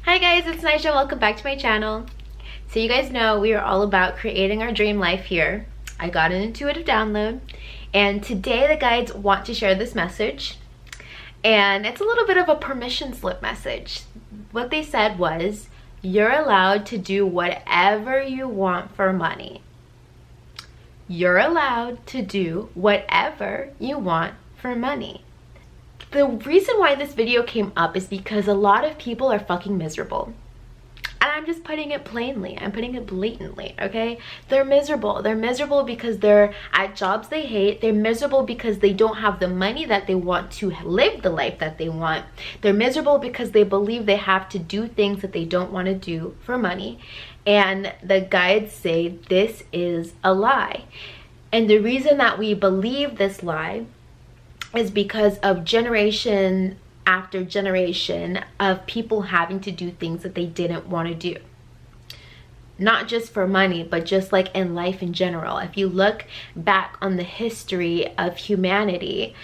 Hi guys, it's Nija. Welcome back to my channel. So you guys know we are all about creating our dream life here. I got an intuitive download, and today the guides want to share this message, and it's a little bit of a permission slip message. What they said was, you're allowed to do whatever you want for money. You're allowed to do whatever you want for money. The reason why this video came up is because a lot of people are fucking miserable. And I'm just putting it plainly. I'm putting it blatantly, okay? They're miserable. They're miserable because they're at jobs they hate. They're miserable because they don't have the money that they want to live the life that they want. They're miserable because they believe they have to do things that they don't want to do for money. And the guides say this is a lie. And the reason that we believe this lie is because of generation after generation of people having to do things that they didn't want to do. Not just for money, but just like in life in general. If you look back on the history of humanity,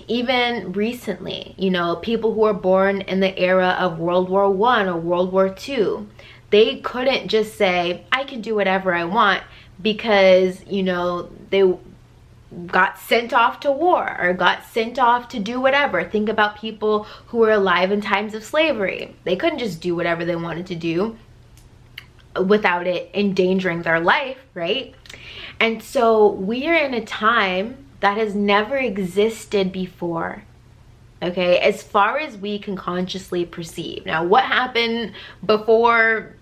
even recently, you know, people who were born in the era of World War I or World War II, they couldn't just say, I can do whatever I want because, you know, they got sent off to war or got sent off to do whatever. Think about people who were alive in times of slavery. They couldn't just do whatever they wanted to do without it endangering their life, right? And so we are in a time that has never existed before, okay, as far as we can consciously perceive. Now, what happened before,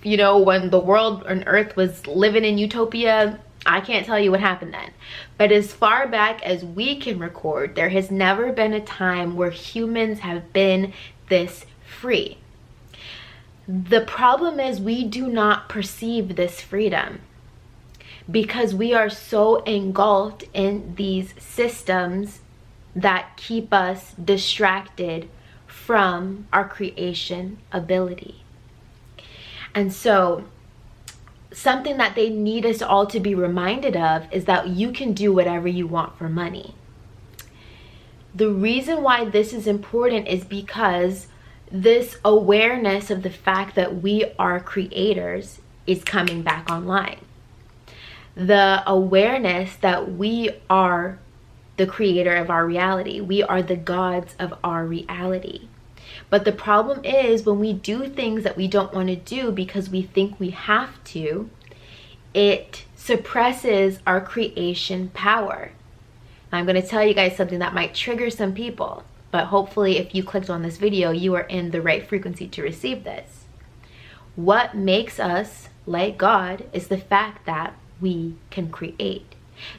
you know, when the world and earth was living in utopia? I can't tell you what happened then. But as far back as we can record, there has never been a time where humans have been this free. The problem is we do not perceive this freedom because we are so engulfed in these systems that keep us distracted from our creation ability. And so something that they need us all to be reminded of is that you can do whatever you want for money. The reason why this is important is because this awareness of the fact that we are creators is coming back online. The awareness that we are the creator of our reality. We are the gods of our reality. But the problem is when we do things that we don't want to do because we think we have to, it suppresses our creation power. I'm going to tell you guys something that might trigger some people, but hopefully if you clicked on this video, you are in the right frequency to receive this. What makes us like God is the fact that we can create.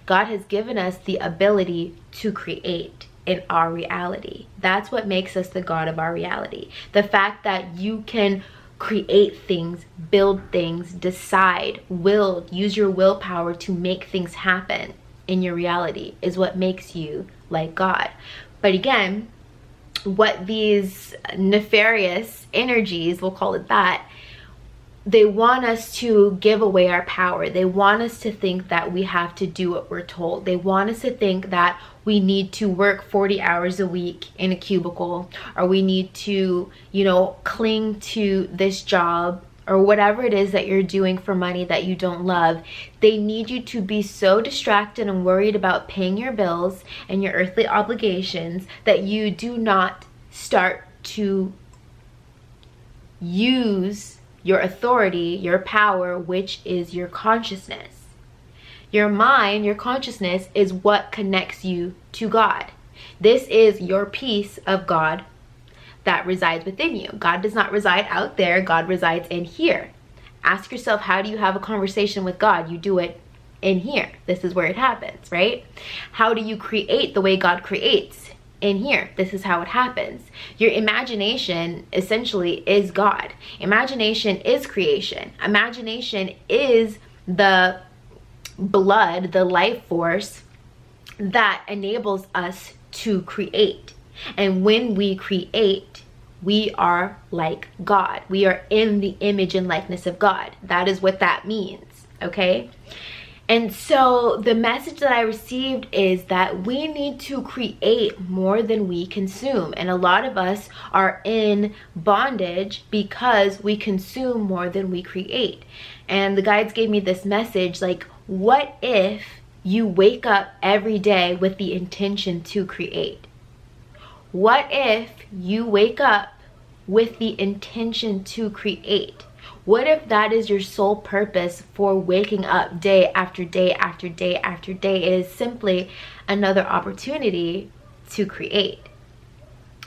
God has given us the ability to create in our reality. That's what makes us the God of our reality. The fact that you can create things, build things, decide, will, use your willpower to make things happen in your reality is what makes you like God. But again, what these nefarious energies, we'll call it that, they want us to give away our power. They want us to think that we have to do what we're told. They want us to think that we need to work 40 hours a week in a cubicle, or we need to, you know, cling to this job or whatever it is that you're doing for money that you don't love. They need you to be so distracted and worried about paying your bills and your earthly obligations that you do not start to use your authority, your power, which is your consciousness. Your mind, your consciousness is what connects you to God. This is your piece of God that resides within you. God does not reside out there. God resides in here. Ask yourself, how do you have a conversation with God? You do it in here. This is where it happens, right? How do you create the way God creates? In here. This is how it happens. Your imagination essentially is God. Imagination is creation. Imagination is the blood, the life force that enables us to create. And when we create, we are like God. We are in the image and likeness of God. That is what that means, okay? And so the message that I received is that we need to create more than we consume. And a lot of us are in bondage because we consume more than we create. And the guides gave me this message, like, what if you wake up every day with the intention to create? What if you wake up with the intention to create? What if that is your sole purpose for waking up day after day after day after day? It is simply another opportunity to create.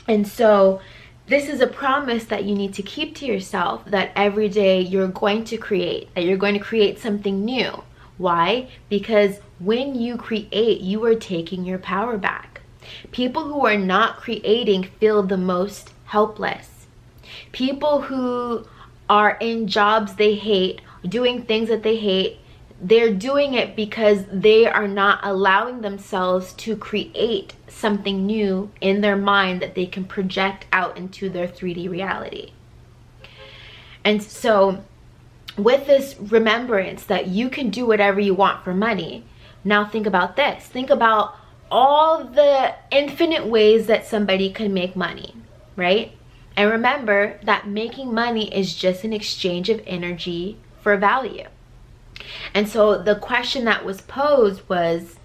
And so this is a promise that you need to keep to yourself, that every day you're going to create, that you're going to create something new. Why? Because when you create, you are taking your power back. People who are not creating feel the most helpless. People who are in jobs they hate, doing things that they hate, they're doing it because they are not allowing themselves to create something new in their mind that they can project out into their 3D reality. And so with this remembrance that you can do whatever you want for money, now think about this. Think about all the infinite ways that somebody can make money, right? And remember that making money is just an exchange of energy for value. And so the question that was posed was,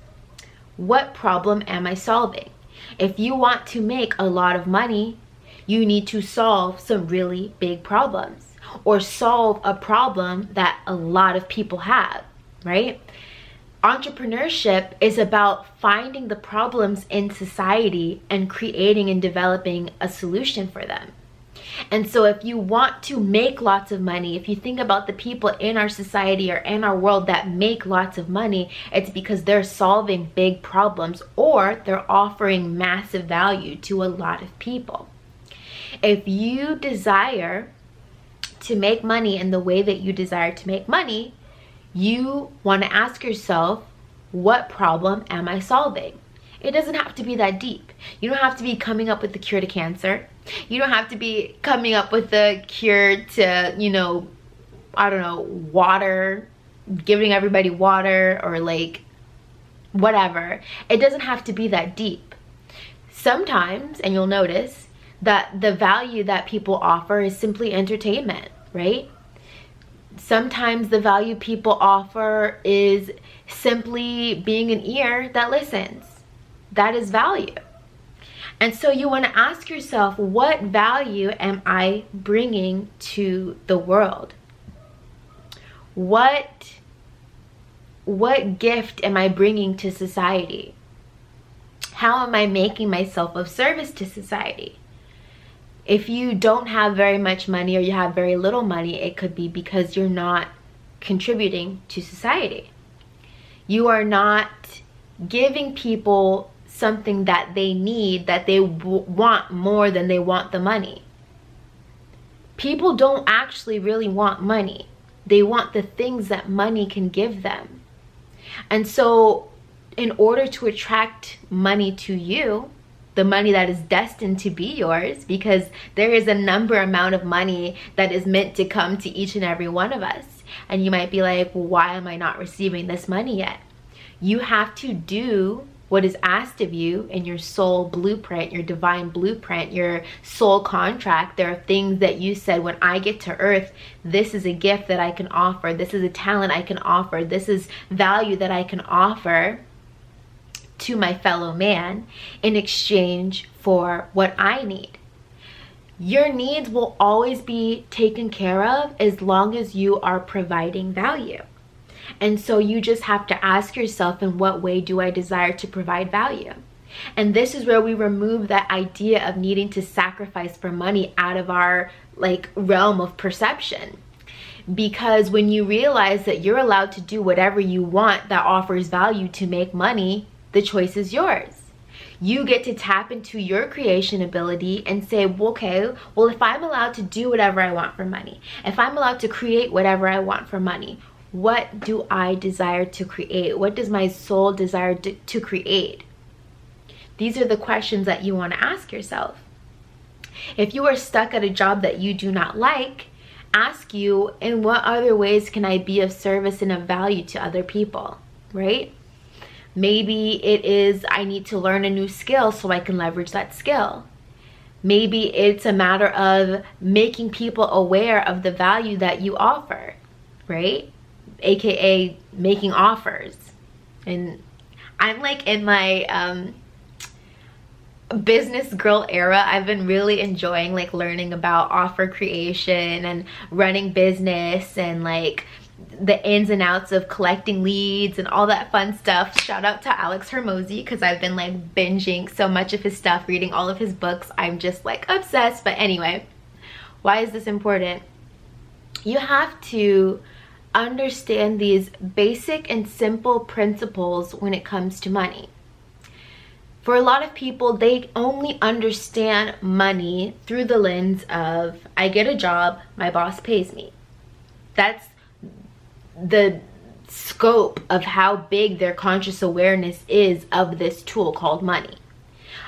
what problem am I solving? If you want to make a lot of money, you need to solve some really big problems, or solve a problem that a lot of people have, right? Entrepreneurship is about finding the problems in society and creating and developing a solution for them. And so if you want to make lots of money, if you think about the people in our society or in our world that make lots of money, it's because they're solving big problems or they're offering massive value to a lot of people. If you desire to make money in the way that you desire to make money, you want to ask yourself, what problem am I solving? It doesn't have to be that deep. You don't have to be coming up with the cure to cancer. You don't have to be coming up with the cure to, I don't know, water, giving everybody water, or like whatever. It doesn't have to be that deep. Sometimes, and you'll notice that the value that people offer is simply entertainment, right? Sometimes the value people offer is simply being an ear that listens. That is value. And so you want to ask yourself, what value am I bringing to the world? What gift am I bringing to society? How am I making myself of service to society? If you don't have very much money or you have very little money, it could be because you're not contributing to society. You are not giving people something that they need, that they want more than they want the money. People don't actually really want money. They want the things that money can give them. And so in order to attract money to you, the money that is destined to be yours, because there is a amount of money that is meant to come to each and every one of us. And you might be like, well, why am I not receiving this money yet? You have to do what is asked of you in your soul blueprint, your divine blueprint, your soul contract. There are things that you said, when I get to earth, this is a gift that I can offer. This is a talent I can offer. This is value that I can offer to my fellow man in exchange for what I need. Your needs will always be taken care of as long as you are providing value. And so you just have to ask yourself, in what way do I desire to provide value? And this is where we remove that idea of needing to sacrifice for money out of our realm of perception. Because when you realize that you're allowed to do whatever you want that offers value to make money, the choice is yours. You get to tap into your creation ability and say, okay, well, if I'm allowed to do whatever I want for money, if I'm allowed to create whatever I want for money, what do I desire to create? What does my soul desire to create? These are the questions that you want to ask yourself. If you are stuck at a job that you do not like, ask you, in what other ways can I be of service and of value to other people? right? Maybe it is I need to learn a new skill so I can leverage that skill. Maybe it's a matter of making people aware of the value that you offer, right? AKA making offers. And I'm like in my business girl era. I've been really enjoying like learning about offer creation and running business and like the ins and outs of collecting leads and all that fun stuff. Shout out to Alex Hermosi, because I've been like binging so much of his stuff, reading all of his books. I'm just like obsessed. But anyway, why is this important? You have to understand these basic and simple principles when it comes to money. For a lot of people, they only understand money through the lens of, I get a job, my boss pays me. That's the scope of how big their conscious awareness is of this tool called money.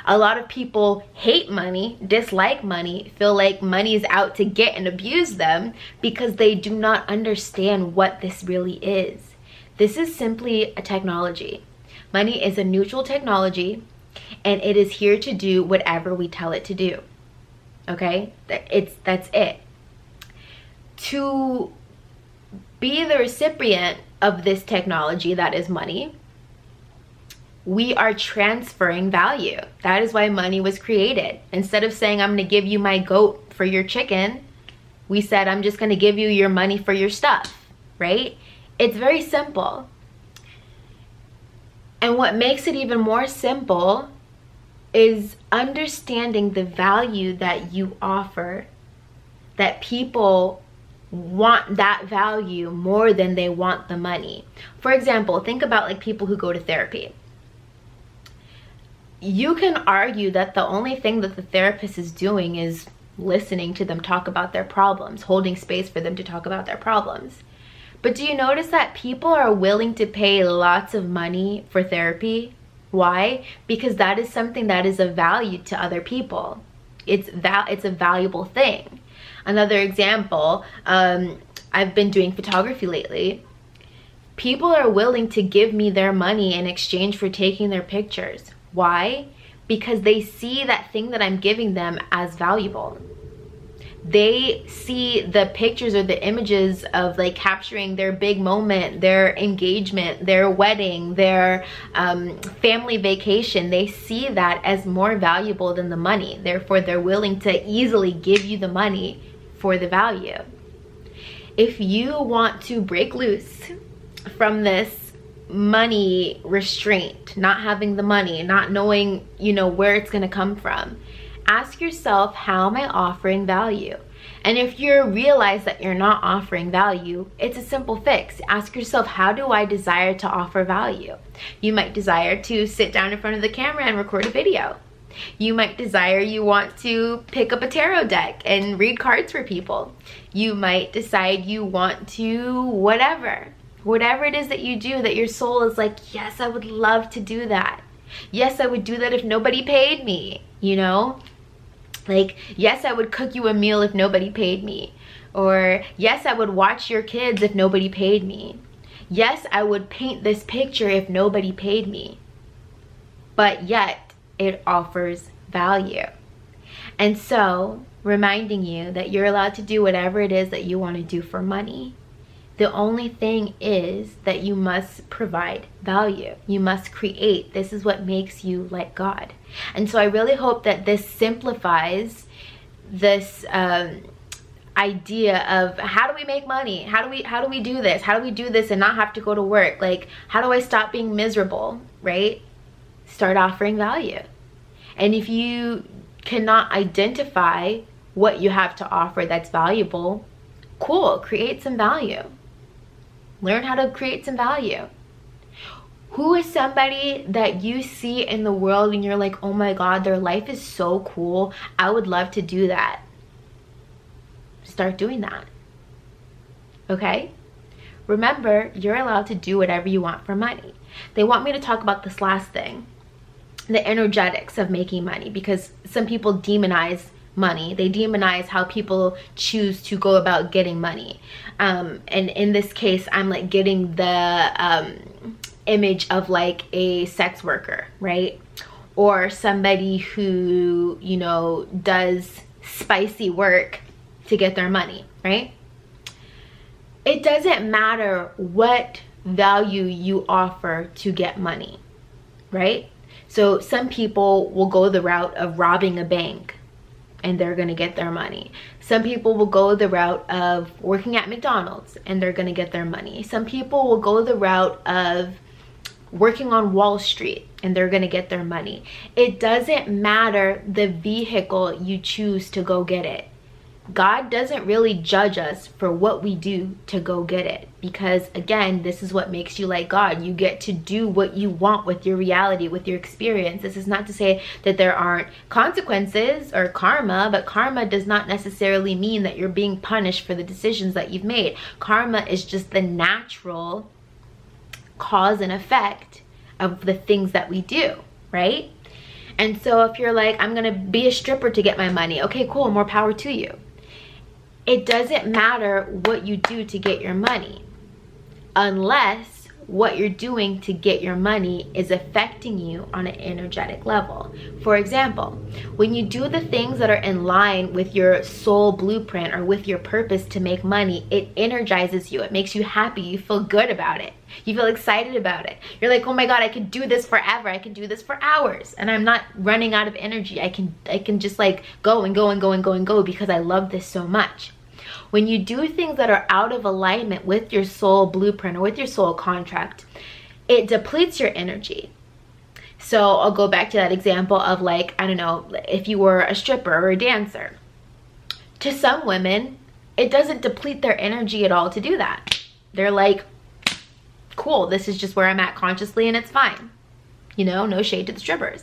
A lot of people hate money, dislike money, feel like money is out to get and abuse them because they do not understand what this really is. This is simply a technology. Money is a neutral technology, and it is here to do whatever we tell it to do. Okay? That's it. To be the recipient of this technology that is money, we are transferring value. That is why money was created. Instead of saying, I'm going to give you my goat for your chicken, we said, I'm just going to give you your money for your stuff, right? It's very simple. And what makes it even more simple is understanding the value that you offer, that people want that value more than they want the money. For example, think about like people who go to therapy. You can argue that the only thing that the therapist is doing is listening to them talk about their problems, holding space for them to talk about their problems. But do you notice that people are willing to pay lots of money for therapy? Why? Because that is something that is of value to other people. It's a valuable thing. Another example, I've been doing photography lately. People are willing to give me their money in exchange for taking their pictures. Why? Because they see that thing that I'm giving them as valuable. They see the pictures or the images of like capturing their big moment, their engagement, their wedding, their family vacation. They see that as more valuable than the money. Therefore, they're willing to easily give you the money for the value. If you want to break loose from this money restraint, not having the money, not knowing, where it's going to come from, ask yourself, how am I offering value? And if you realize that you're not offering value, it's a simple fix. Ask yourself, how do I desire to offer value? You might desire to sit down in front of the camera and record a video. You might desire you want to pick up a tarot deck and read cards for people. You might decide you want to whatever it is that you do, that your soul is like, yes, I would love to do that. Yes, I would do that if nobody paid me, Like, yes, I would cook you a meal if nobody paid me. Or, yes, I would watch your kids if nobody paid me. Yes, I would paint this picture if nobody paid me. But yet, it offers value. And so, reminding you that you're allowed to do whatever it is that you want to do for money. The only thing is that you must provide value. You must create. This is what makes you like God. And so I really hope that this simplifies this idea of, how do we make money? How do we do this? How do we do this and not have to go to work? Like, how do I stop being miserable, right? Start offering value. And if you cannot identify what you have to offer that's valuable, cool, create some value. Learn how to create some value. Who is somebody that you see in the world and you're like, oh my God, their life is so cool. I would love to do that. Start doing that. Okay? Remember, you're allowed to do whatever you want for money. They want me to talk about this last thing, the energetics of making money, because some people demonize money. They demonize how people choose to go about getting money. And in this case, I'm like getting the image of like a sex worker, right? Or somebody who, you know, does spicy work to get their money, right? It doesn't matter what value you offer to get money, right? So some people will go the route of robbing a bank and they're gonna get their money. Some people will go the route of working at McDonald's and they're gonna get their money. Some people will go the route of working on Wall Street and they're gonna get their money. It doesn't matter the vehicle you choose to go get it. God doesn't really judge us for what we do to go get it, because again, this is what makes you like God. You get to do what you want with your reality, with your experience. This is not to say that there aren't consequences or karma, but karma does not necessarily mean that you're being punished for the decisions that you've made. Karma is just the natural cause and effect of the things that we do, right? And so if you're like, I'm gonna be a stripper to get my money, okay, cool, more power to you. It doesn't matter what you do to get your money, unless what you're doing to get your money is affecting you on an energetic level. For example, when you do the things that are in line with your soul blueprint or with your purpose to make money, it energizes you. It makes you happy. You feel good about it. You feel excited about it. You're like, oh my God, I could do this forever. I could do this for hours and I'm not running out of energy. I can just like go and go and go and go and go because I love this so much. When you do things that are out of alignment with your soul blueprint or with your soul contract, it depletes your energy. So I'll go back to that example of like, I don't know, if you were a stripper or a dancer. To some women, it doesn't deplete their energy at all to do that. They're like, cool, this is just where I'm at consciously and it's fine. You know, no shade to the strippers.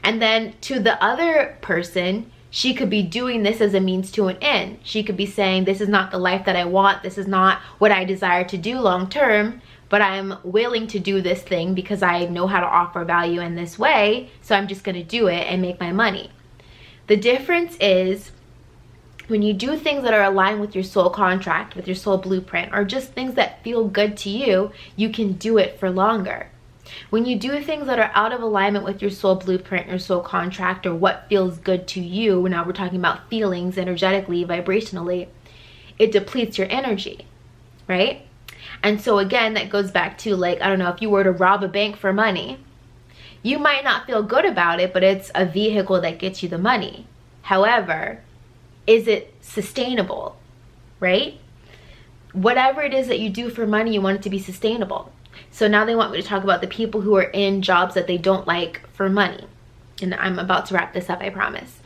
And then to the other person, she could be doing this as a means to an end. She could be saying, this is not the life that I want. This is not what I desire to do long term, but I'm willing to do this thing because I know how to offer value in this way. So I'm just gonna do it and make my money. The difference is when you do things that are aligned with your soul contract, with your soul blueprint, or just things that feel good to you, you can do it for longer. When you do things that are out of alignment with your soul blueprint, your soul contract, or what feels good to you, now we're talking about feelings energetically, vibrationally, it depletes your energy, right? And so again, that goes back to like, I don't know, if you were to rob a bank for money, you might not feel good about it, but it's a vehicle that gets you the money. However, is it sustainable, right? Whatever it is that you do for money, you want it to be sustainable. So now they want me to talk about the people who are in jobs that they don't like for money. And I'm about to wrap this up, I promise.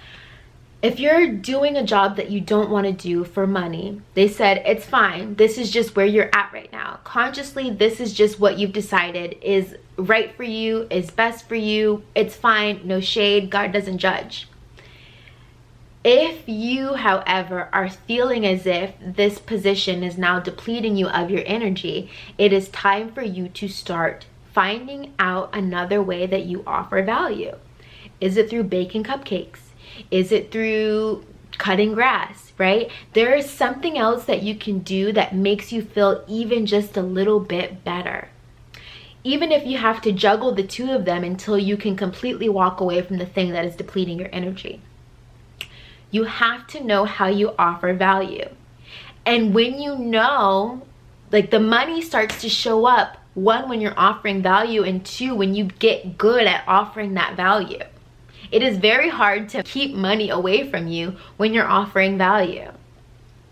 If you're doing a job that you don't want to do for money, they said, it's fine. This is just where you're at right now. Consciously, this is just what you've decided is right for you, is best for you. It's fine, no shade, God doesn't judge. If you, however, are feeling as if this position is now depleting you of your energy, it is time for you to start finding out another way that you offer value. Is it through baking cupcakes? Is it through cutting grass, right? There is something else that you can do that makes you feel even just a little bit better. Even if you have to juggle the two of them until you can completely walk away from the thing that is depleting your energy. You have to know how you offer value. And when you know, like the money starts to show up, one, when you're offering value, and two, when you get good at offering that value. It is very hard to keep money away from you when you're offering value.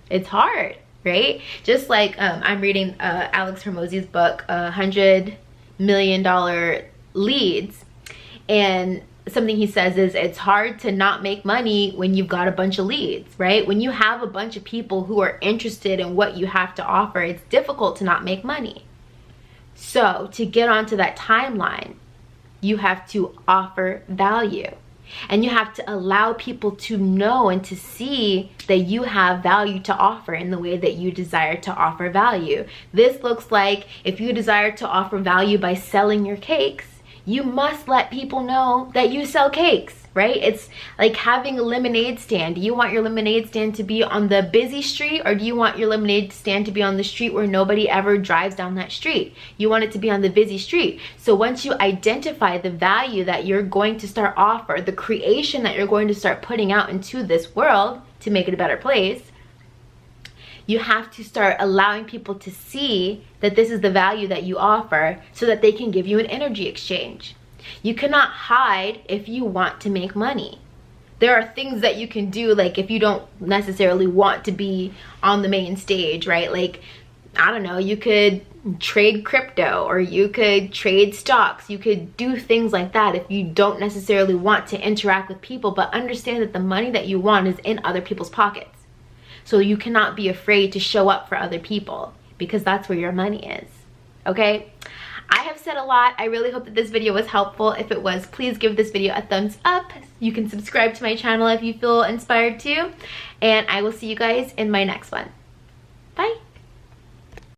It's hard, right? Just like I'm reading Alex Hormozi's book, $100 Million Leads. And something he says is it's hard to not make money when you've got a bunch of leads, right? When you have a bunch of people who are interested in what you have to offer, it's difficult to not make money. So to get onto that timeline, you have to offer value. And you have to allow people to know and to see that you have value to offer in the way that you desire to offer value. This looks like if you desire to offer value by selling your cakes, you must let people know that you sell cakes, right? It's like having a lemonade stand. Do you want your lemonade stand to be on the busy street, or do you want your lemonade stand to be on the street where nobody ever drives down that street? You want it to be on the busy street. So once you identify the value that you're going to start offer, the creation that you're going to start putting out into this world to make it a better place, you have to start allowing people to see that this is the value that you offer so that they can give you an energy exchange. You cannot hide if you want to make money. There are things that you can do, like if you don't necessarily want to be on the main stage, right? Like, I don't know, you could trade crypto, or you could trade stocks. You could do things like that if you don't necessarily want to interact with people, but understand that the money that you want is in other people's pockets. So you cannot be afraid to show up for other people, because that's where your money is, okay? I have said a lot. I really hope that this video was helpful. If it was, please give this video a thumbs up. You can subscribe to my channel if you feel inspired to. And I will see you guys in my next one. Bye.